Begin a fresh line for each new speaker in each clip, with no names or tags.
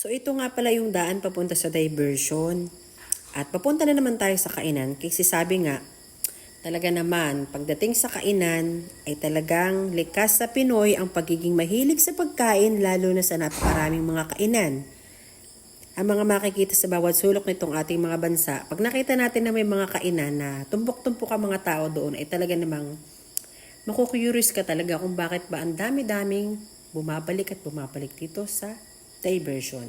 So ito nga pala yung daan papunta sa diversion. At papunta na naman tayo sa kainan kasi sabi nga, talaga naman, pagdating sa kainan ay talagang likas sa Pinoy ang pagiging mahilig sa pagkain lalo na sa napakaraming mga kainan. Ang mga makikita sa bawat sulok nitong ating mga bansa, pag nakita natin na may mga kainan na tumpok-tumpok ang mga tao doon ay talaga namang makukuryus ka talaga kung bakit ba ang dami-daming bumabalik at bumabalik dito sa diversion.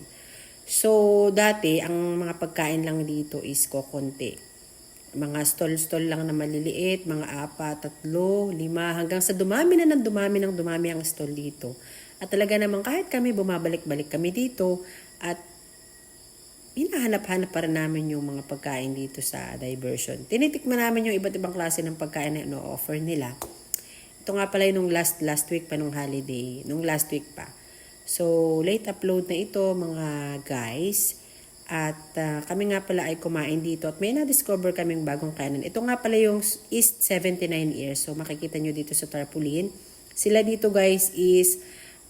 So, dati, ang mga pagkain lang dito is kokonti. Mga stall-stall lang na maliliit, mga 4, 3, 5, hanggang sa dumami na ng dumami ang stall dito. At talaga naman kahit kami bumabalik-balik kami dito at hinahanap-hanap pa rin namin yung mga pagkain dito sa diversion. Tinitikman namin yung iba't ibang klase ng pagkain na ino-offer nila. Ito nga pala yung last week pa nung holiday, nung last week pa. So, late upload na ito mga guys. At kami nga pala ay kumain dito at may na-discover kaming bagong kainan. Ito nga pala yung East 79 years. So, makikita nyo dito sa tarpaulin. Sila dito guys is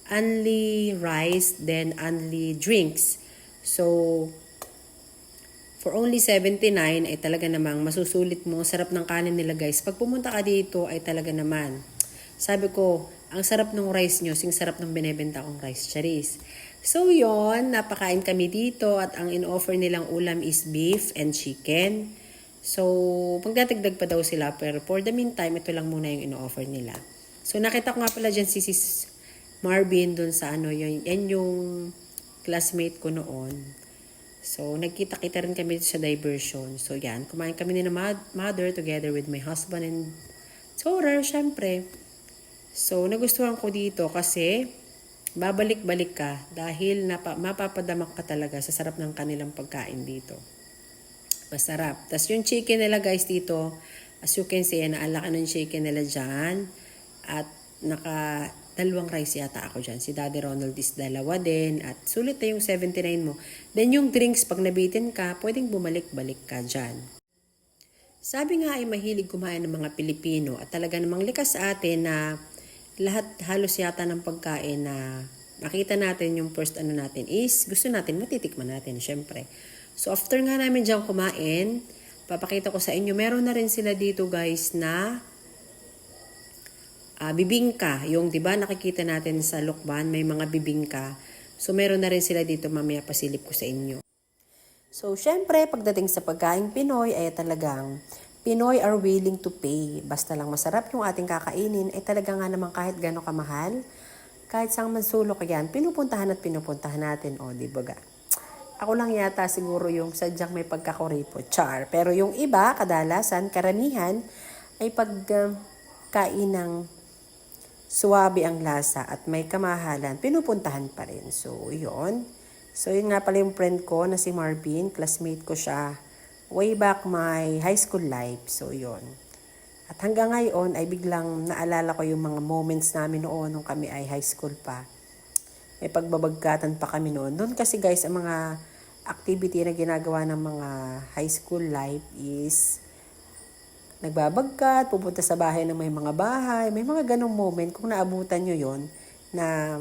only rice, then only drinks. So, for only 79 ay talaga namang masusulit mo. Sarap ng kanin nila guys. Pag pumunta ka dito ay talaga naman. Sabi ko, ang sarap ng rice nyo, sing sarap ng binebenta kong rice, charis. So yon, napakain kami dito at ang in-offer nilang ulam is beef and chicken. So, magdadagdag pa daw sila pero for the meantime, ito lang muna yung in-offer nila. So, nakita ko nga pala dyan si Sis Marvin dun sa yan yung classmate ko noon. So, nagkita-kita rin kami sa diversion. So, yan, kumain kami ni mother together with my husband and daughter, syempre. So, nagustuhan ko dito kasi babalik-balik ka dahil mapapadamak ka talaga sa sarap ng kanilang pagkain dito. Masarap. Tapos yung chicken nila guys dito, as you can see, naalaki ng chicken nila dyan. At dalawang rice yata ako dyan. Si Daddy Ronald is dalawa din. At sulit na yung 79 mo. Then yung drinks, pag nabitin ka, pwedeng bumalik-balik ka dyan. Sabi nga ay mahilig kumain ng mga Pilipino at talaga namang likas sa atin na lahat halos yata ng pagkain na makita natin yung first natin is gusto natin, matitikman natin syempre. So after nga namin dyan kumain, papakita ko sa inyo, meron na rin sila dito guys na bibingka. Yung 'di ba nakikita natin sa Lukban, may mga bibingka. So meron na rin sila dito, mamaya pasilip ko sa inyo. So syempre pagdating sa pagkain Pinoy ay talagang Pinoy are willing to pay. Basta lang masarap yung ating kakainin, ay talaga nga naman kahit gano'ng kamahal, kahit sang mansulok yan, pinupuntahan natin. O, di ba ga? Ako lang yata siguro yung sadyang may pagkakuripot, char. Pero yung iba, kadalasan, karamihan, ay pagkain ng suwabe ang lasa at may kamahalan, pinupuntahan pa rin. So, yun. So, yun nga pala yung friend ko na si Marvin, classmate ko siya way back my high school life. So, yon. At hanggang ngayon ay biglang naalala ko yung mga moments namin noon nung kami ay high school pa. May pagbabagkatan pa kami noon. Doon kasi guys, ang mga activity na ginagawa ng mga high school life is nagbabagkat, pupunta sa bahay ng may mga bahay. May mga ganong moment kung naabutan nyo yon na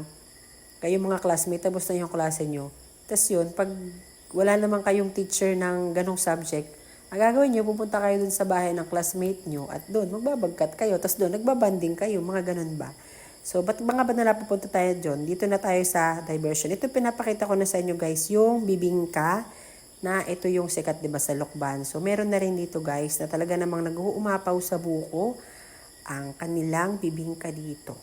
kayong mga classmate, tapos na yung klase nyo. Tapos yun, pag wala naman kayong teacher ng ganong subject, ang gagawin nyo, pupunta kayo dun sa bahay ng classmate nyo at doon, magbabagkat kayo. Tapos doon, nagbabanding kayo, mga ganon ba? So, ba't ba napupunta tayo dyan? Dito na tayo sa diversion. Ito pinapakita ko na sa inyo guys, yung bibingka na ito yung sikat diba sa Lukban. So, meron na rin dito guys na talaga namang nag-uumapaw sa buko ang kanilang bibingka dito.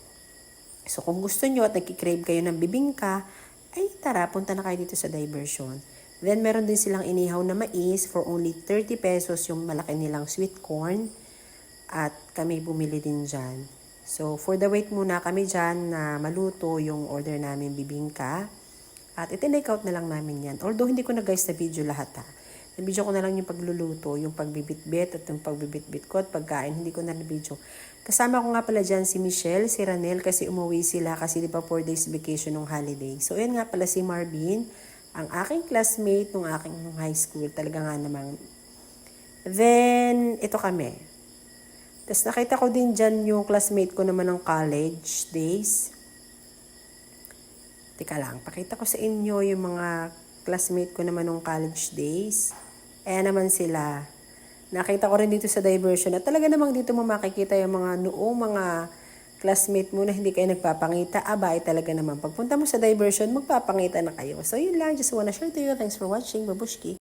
So, kung gusto nyo at nagkikrave kayo ng bibingka, ay tara, punta na kayo dito sa diversion. Then, meron din silang inihaw na mais for only 30 pesos yung malaki nilang sweet corn. At kami bumili din dyan. So, for the wait muna kami dyan na maluto yung order namin bibingka. At itinake out na lang namin yan. Although, hindi ko na guys na video lahat ha. Na-video ko na lang yung pagluluto, yung pagbibitbit at yung pagbibitbit ko at pagkain. Hindi ko na na-video. Kasama ko nga pala dyan si Michelle, si Ranel kasi umuwi sila kasi di ba 4 days vacation ng holiday. So, yan nga pala si Marvin. Ang aking classmate nung aking high school, talaga nga namang. Then, ito kami. Tapos nakita ko din dyan yung classmate ko naman ng college days. Teka lang, pakita ko sa inyo yung mga classmate ko naman nung college days. Ayan naman sila. Nakita ko rin dito sa diversion at talaga namang dito mo makikita yung mga noong mga classmate mo na hindi kayo nagpapangita. Aba, ay talaga naman. Pagpunta mo sa diversion, magpapangita na kayo. So, yun lang. Just wanna share to you. Thanks for watching. Babushki.